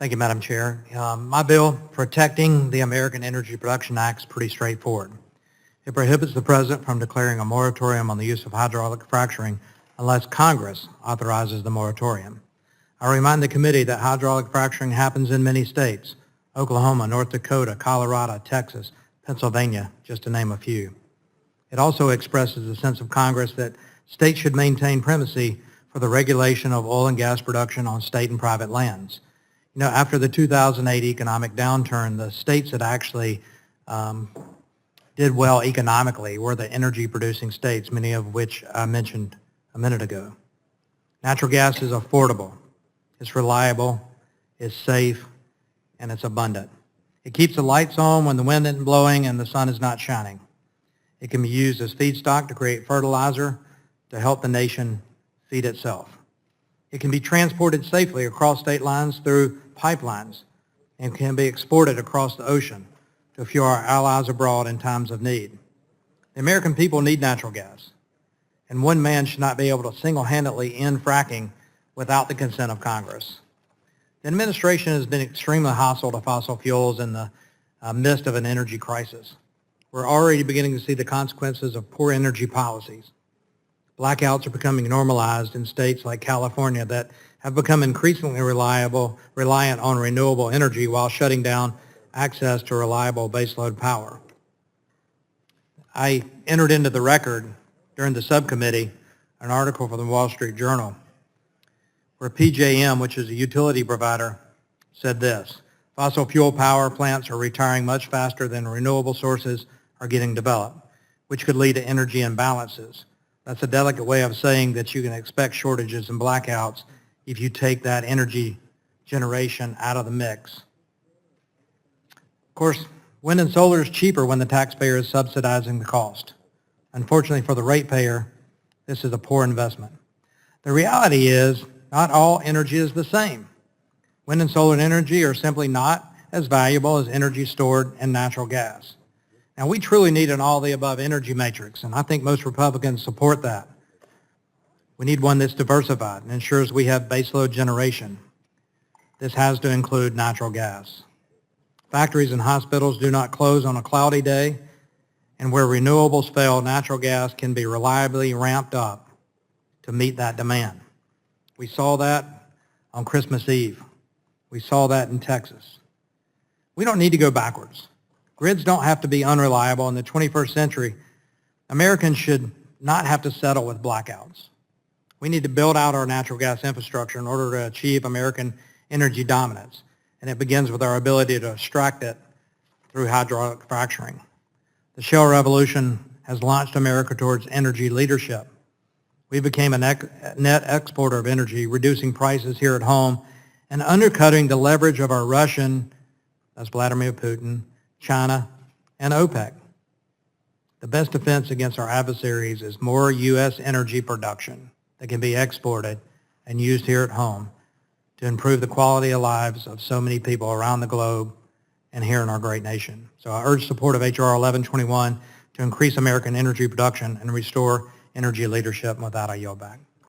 Thank you, Madam Chair. My bill, Protecting the American Energy Production Act, is pretty straightforward. It prohibits the President from declaring a moratorium on the use of hydraulic fracturing unless Congress authorizes the moratorium. I remind the committee that hydraulic fracturing happens in many states: Oklahoma, North Dakota, Colorado, Texas, Pennsylvania, just to name a few. It also expresses a sense of Congress that states should maintain primacy for the regulation of oil and gas production on state and private lands. You know, after the 2008 economic downturn, the states that actually did well economically were the energy-producing states, many of which I mentioned a minute ago. Natural gas is affordable, it's reliable, it's safe, and it's abundant. It keeps the lights on when the wind isn't blowing and the sun is not shining. It can be used as feedstock to create fertilizer to help the nation feed itself. It can be transported safely across state lines through pipelines and can be exported across the ocean to fuel our allies abroad in times of need. The American people need natural gas, and one man should not be able to single-handedly end fracking without the consent of Congress. The administration has been extremely hostile to fossil fuels in the midst of an energy crisis. We're already beginning to see the consequences of poor energy policies. Blackouts are becoming normalized in states like California that have become increasingly reliant on renewable energy while shutting down access to reliable baseload power. I entered into the record during the subcommittee an article for the Wall Street Journal where PJM, which is a utility provider, said this: fossil fuel power plants are retiring much faster than renewable sources are getting developed, which could lead to energy imbalances. That's a delicate way of saying that you can expect shortages and blackouts if you take that energy generation out of the mix. Of course, wind and solar is cheaper when the taxpayer is subsidizing the cost. Unfortunately for the ratepayer, this is a poor investment. The reality is not all energy is the same. Wind and solar energy are simply not as valuable as energy stored in natural gas. Now, we truly need an all-the-above energy matrix, and I think most Republicans support that. We need one that's diversified and ensures we have baseload generation. This has to include natural gas. Factories and hospitals do not close on a cloudy day, and where renewables fail, natural gas can be reliably ramped up to meet that demand. We saw that on Christmas Eve. We saw that in Texas. We don't need to go backwards. Grids don't have to be unreliable. In the 21st century, Americans should not have to settle with blackouts. We need to build out our natural gas infrastructure in order to achieve American energy dominance, and it begins with our ability to extract it through hydraulic fracturing. The shale revolution has launched America towards energy leadership. We became a net exporter of energy, reducing prices here at home and undercutting the leverage of our Russian, that's Vladimir Putin, China, and OPEC. The best defense against our adversaries is more U.S. energy production that can be exported and used here at home to improve the quality of lives of so many people around the globe and here in our great nation. So I urge support of H.R. 1121 to increase American energy production and restore energy leadership. And with that, I yield back.